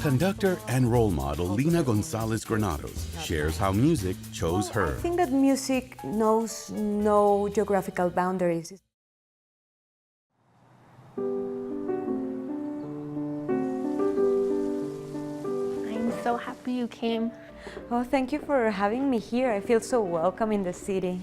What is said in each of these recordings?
Conductor and role model Lina Gonzalez Granados shares how music chose her. I think that music knows no geographical boundaries. I'm so happy you came. Oh, thank you for having me here. I feel so welcome in the city.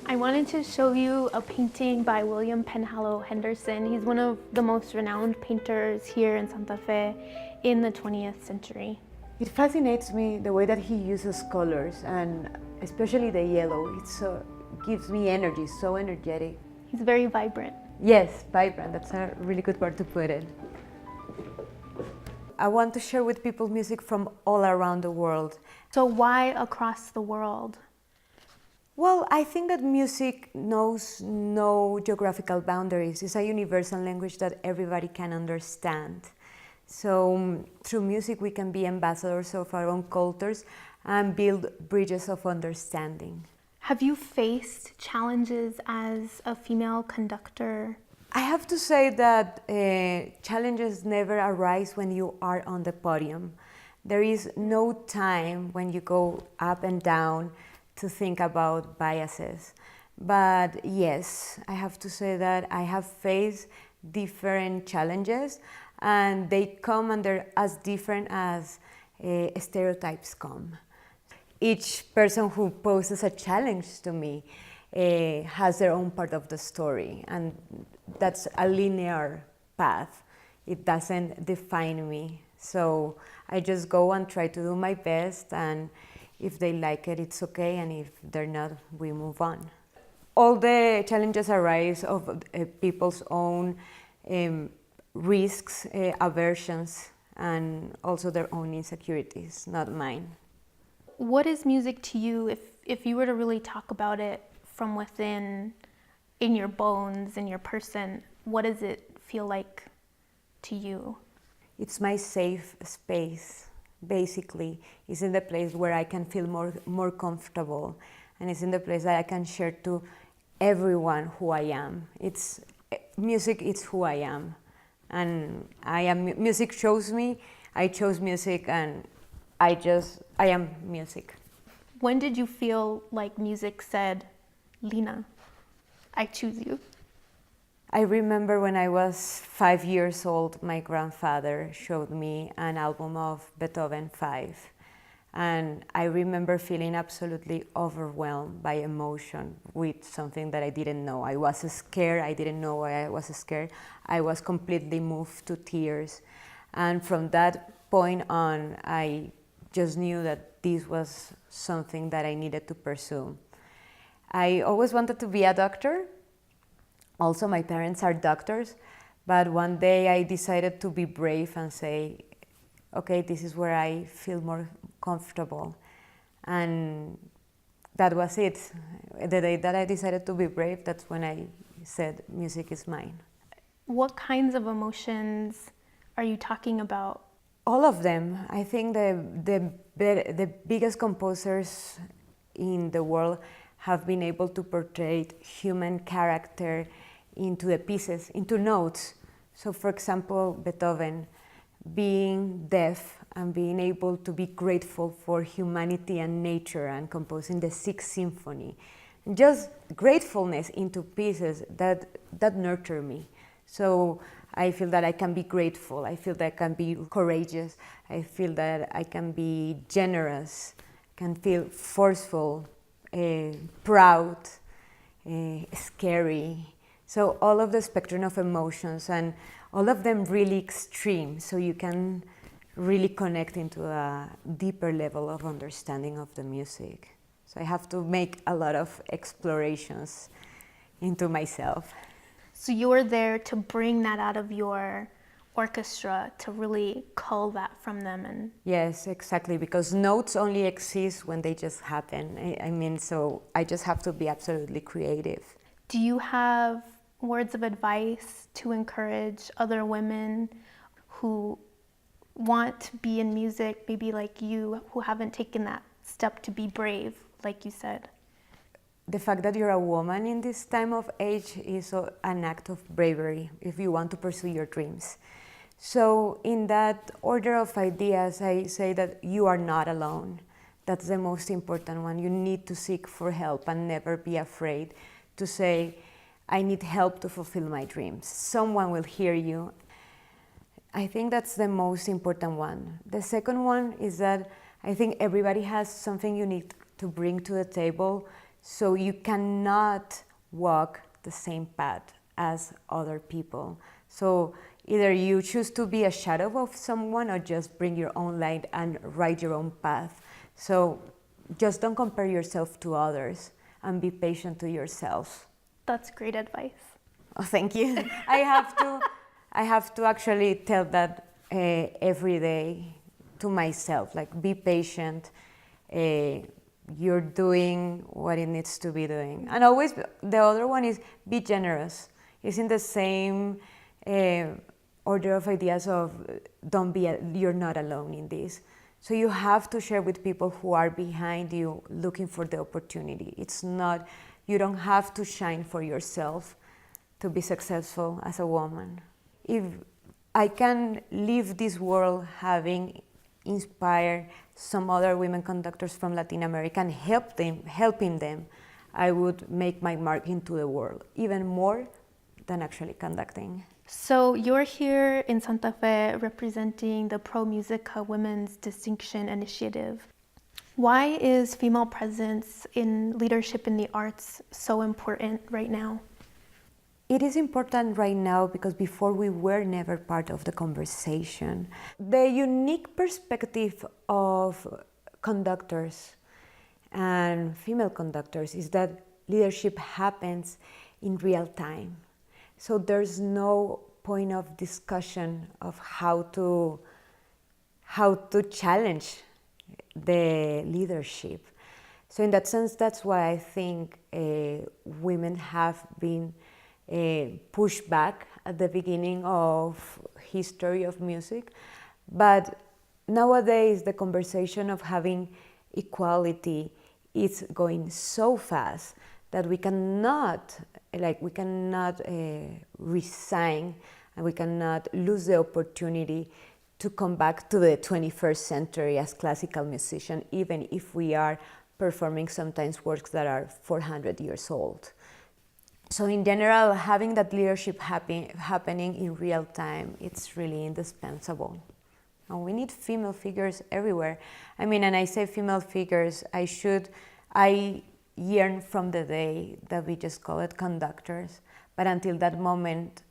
I wanted to show you a painting by William Penhallow Henderson. He's one of the most renowned painters here in Santa Fe in the 20th century. It fascinates me the way that he uses colors, and especially the yellow. Gives me energy, so energetic. He's very vibrant. Yes, vibrant. That's a really good word to put it. I want to share with people music from all around the world. So why across the world? Well, I think that music knows no geographical boundaries. It's a universal language that everybody can understand. So through music we can be ambassadors of our own cultures and build bridges of understanding. Have you faced challenges as a female conductor? I have to say that challenges never arise when you are on the podium. There is no time when you go up and down to think about biases. But yes, I have to say that I have faced different challenges, and they come and they're as different as stereotypes come. Each person who poses a challenge to me has their own part of the story, and that's a linear path. It doesn't define me. So I just go and try to do my best, and if they like it, it's okay, and if they're not, we move on. All the challenges arise of people's own risks, aversions, and also their own insecurities, not mine. What is music to you if you were to really talk about it from within, in your bones, in your person? What does it feel like to you? It's my safe space. Basically, it's in the place where I can feel more comfortable, and it's in the place that I can share to everyone who I am. Music is who I am, and music shows me. I chose music, and I am music. When did you feel like music said, Lina, I choose you? I remember when I was 5 years old, my grandfather showed me an album of Beethoven 5. And I remember feeling absolutely overwhelmed by emotion with something that I didn't know. I was scared, I didn't know why I was scared. I was completely moved to tears. And from that point on, I just knew that this was something that I needed to pursue. I always wanted to be a doctor. Also, my parents are doctors, but one day I decided to be brave and say, okay, this is where I feel more comfortable. And that was it. The day that I decided to be brave, that's when I said, music is mine. What kinds of emotions are you talking about? All of them. I think the biggest composers in the world have been able to portray human character into the pieces, into notes. So for example, Beethoven, being deaf and being able to be grateful for humanity and nature and composing the Sixth Symphony. Just gratefulness into pieces that nurture me. So I feel that I can be grateful, I feel that I can be courageous, I feel that I can be generous, can feel forceful, proud, scary. So all of the spectrum of emotions, and all of them really extreme, so you can really connect into a deeper level of understanding of the music. So I have to make a lot of explorations into myself. So you were there to bring that out of your orchestra, to really cull that from them. And yes, exactly, because notes only exist when they just happen. I mean, so I just have to be absolutely creative. Do you have words of advice to encourage other women who want to be in music, maybe like you, who haven't taken that step to be brave, like you said? the fact that you're a woman in this time of age is an act of bravery if you want to pursue your dreams. So in that order of ideas, I say that you are not alone. That's the most important one. You need to seek for help and never be afraid to say, I need help to fulfill my dreams. Someone will hear you. I think that's the most important one. The second one is that I think everybody has something unique to bring to the table, so you cannot walk the same path as other people. So either you choose to be a shadow of someone or just bring your own light and write your own path. So just don't compare yourself to others and be patient to yourself. That's great advice. Oh, thank you. I have to actually tell that every day to myself, like be patient. You're doing what it needs to be doing. And always, the other one is be generous. It's in the same order of ideas of you're not alone in this. So you have to share with people who are behind you looking for the opportunity. It's not, you don't have to shine for yourself to be successful as a woman. If I can leave this world having inspired some other women conductors from Latin America and helping them, I would make my mark into the world, even more than actually conducting. So you're here in Santa Fe representing the Pro Musica Women's Distinction Initiative. Why is female presence in leadership in the arts so important right now? It is important right now because before we were never part of the conversation. The unique perspective of conductors and female conductors is that leadership happens in real time. So there's no point of discussion of how to challenge the leadership. So in that sense, that's why I think women have been pushed back at the beginning of history of music. But nowadays, the conversation of having equality is going so fast that we cannot resign and we cannot lose the opportunity to come back to the 21st century as classical musicians, even if we are performing sometimes works that are 400 years old. So in general, having that leadership happening in real time, it's really indispensable. And we need female figures everywhere. I mean, and I say female figures, I yearn from the day that we just call it conductors. But until that moment,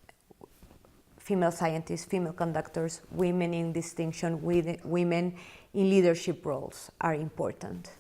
female scientists, female conductors, women in distinction, women in leadership roles are important.